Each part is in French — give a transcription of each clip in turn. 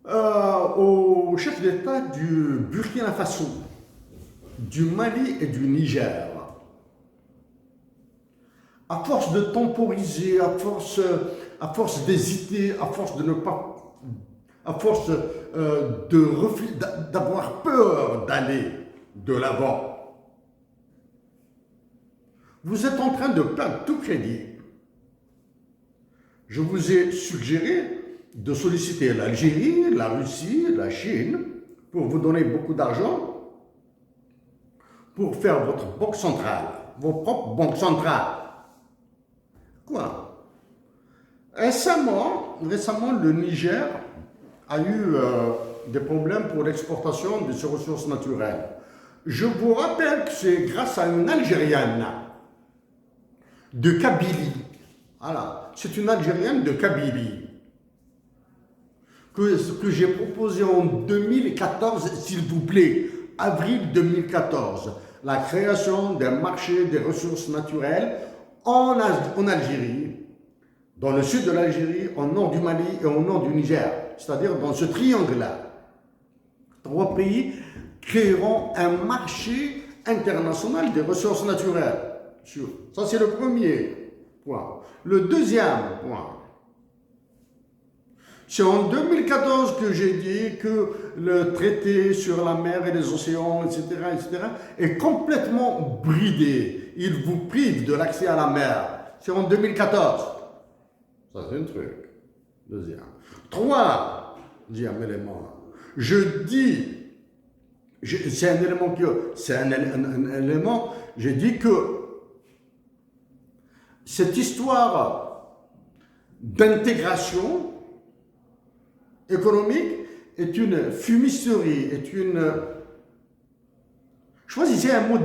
au chef d'État du Burkina Faso, du Mali et du Niger. À force de temporiser, à force d'hésiter, à force de ne pas, à force d'avoir peur d'aller de l'avant, vous êtes en train de perdre tout crédit. Je vous ai suggéré de solliciter l'Algérie, la Russie, la Chine pour vous donner beaucoup d'argent pour faire votre banque centrale, vos propres banques centrales. Quoi? Récemment, le Niger a eu des problèmes pour l'exportation de ses ressources naturelles. Je vous rappelle que c'est grâce à une Algérienne de Kabylie. Voilà, c'est une Algérienne de Kabylie que j'ai proposé en 2014, s'il vous plaît, avril 2014, la création d'un marché des ressources naturelles en Algérie, dans le sud de l'Algérie, au nord du Mali et au nord du Niger, c'est-à-dire dans ce triangle-là. 3 pays créeront un marché international des ressources naturelles. Ça, c'est le premier point. Le deuxième point, c'est en 2014 que j'ai dit que le traité sur la mer et les océans, etc., est complètement bridé. Il vous prive de l'accès à la mer. C'est en 2014. Ça, c'est un truc. Deuxième. Troisième élément. Je dis, c'est un élément, j'ai dit que cette histoire d'intégration économique est une fumisterie, est une... Choisissez un mot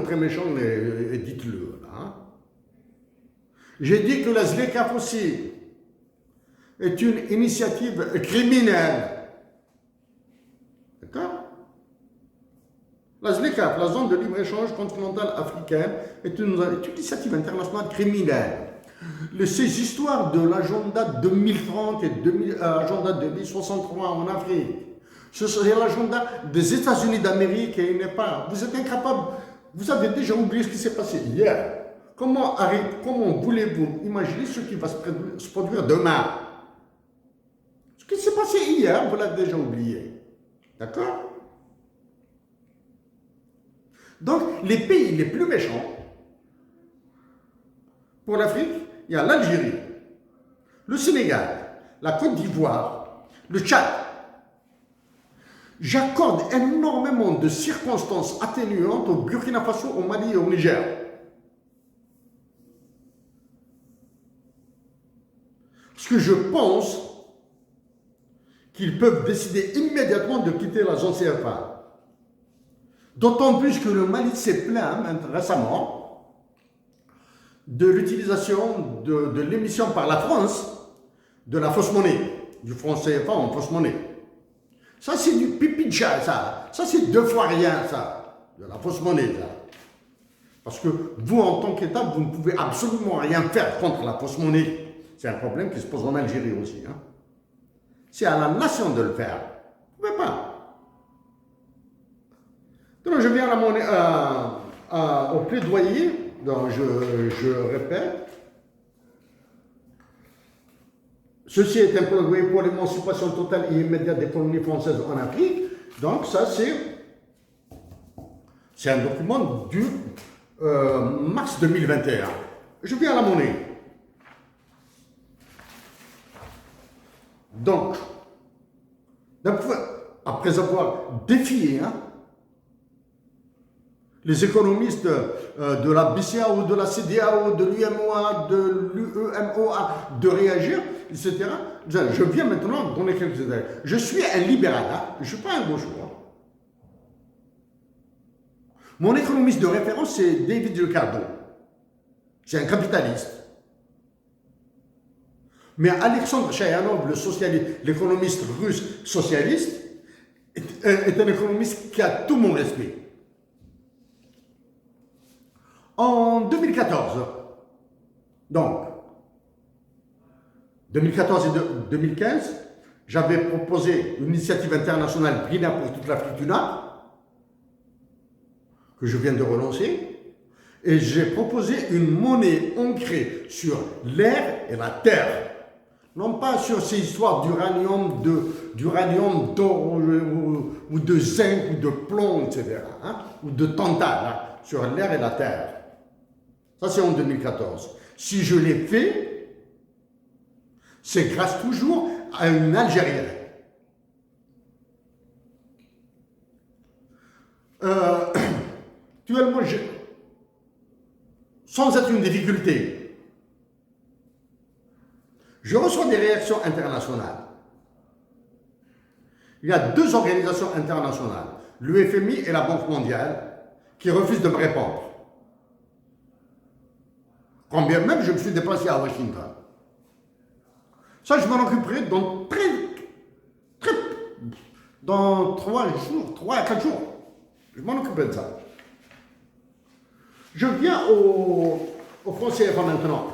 très méchant et dites-le. Hein. J'ai dit que la ZLECAf aussi est une initiative criminelle. D'accord? La ZLECAf, la zone de libre-échange continentale africaine, est une initiative internationale criminelle. Ces histoires de l'agenda 2030 et l'agenda 2063 en Afrique, c'est l'agenda des États-Unis d'Amérique et il n'est pas. Vous êtes incapable, vous avez déjà oublié ce qui s'est passé hier. Comment voulez-vous imaginer ce qui va se produire demain? Ce qui s'est passé hier, vous l'avez déjà oublié. D'accord? Donc, les pays les plus méchants pour l'Afrique, il y a l'Algérie, le Sénégal, la Côte d'Ivoire, le Tchad. J'accorde énormément de circonstances atténuantes au Burkina Faso, au Mali et au Niger. Parce que je pense qu'ils peuvent décider immédiatement de quitter la zone CFA. D'autant plus que le Mali s'est plaint récemment de l'utilisation de l'émission par la France de la fausse monnaie, du franc CFA en fausse monnaie. Ça, c'est du pipi de chat, ça. Ça, c'est 2 fois rien, ça, de la fausse monnaie, ça. Parce que vous, en tant qu'État, vous ne pouvez absolument rien faire contre la fausse monnaie. C'est un problème qui se pose en Algérie aussi. Hein. C'est à la nation de le faire. Vous ne pouvez pas. Donc, je viens à la monnaie, au plaidoyer. Donc, je répète. Ceci est un plaidoyer pour l'émancipation totale et immédiate des colonies françaises en Afrique. Donc, ça, c'est un document du mars 2021. Je viens à la monnaie. Donc, après avoir défié les économistes de la BCAO, de la CEDEAO, de l'UMOA, de l'UEMOA de réagir, etc. Je viens maintenant donner quelques détails. Je suis un libéral, je ne suis pas un gauchois. Mon économiste de référence, c'est David Ricardo. C'est un capitaliste. Mais Alexandre Chayanov, l'économiste russe socialiste, est un économiste qui a tout mon respect. En 2014, donc, 2014 et 2015, j'avais proposé une initiative internationale Brina pour toute l'Afrique du Nord, que je viens de relancer, et j'ai proposé une monnaie ancrée sur l'air et la terre. Non pas sur ces histoires d'uranium, d'or ou de zinc ou de plomb, etc. Hein, ou de tantal, hein, sur l'air et la terre. Ça, c'est en 2014. Si je l'ai fait, c'est grâce toujours à une Algérienne. Actuellement, sans être une difficulté, je reçois des réactions internationales. Il y a 2 organisations internationales, l'UFMI et la Banque mondiale, qui refusent de me répondre. Quand bien même je me suis déplacé à Washington. Ça, je m'en occuperai dans 3 jours, 3 à 4 jours. Je m'en occuperai de ça. Je viens au franc CFA maintenant.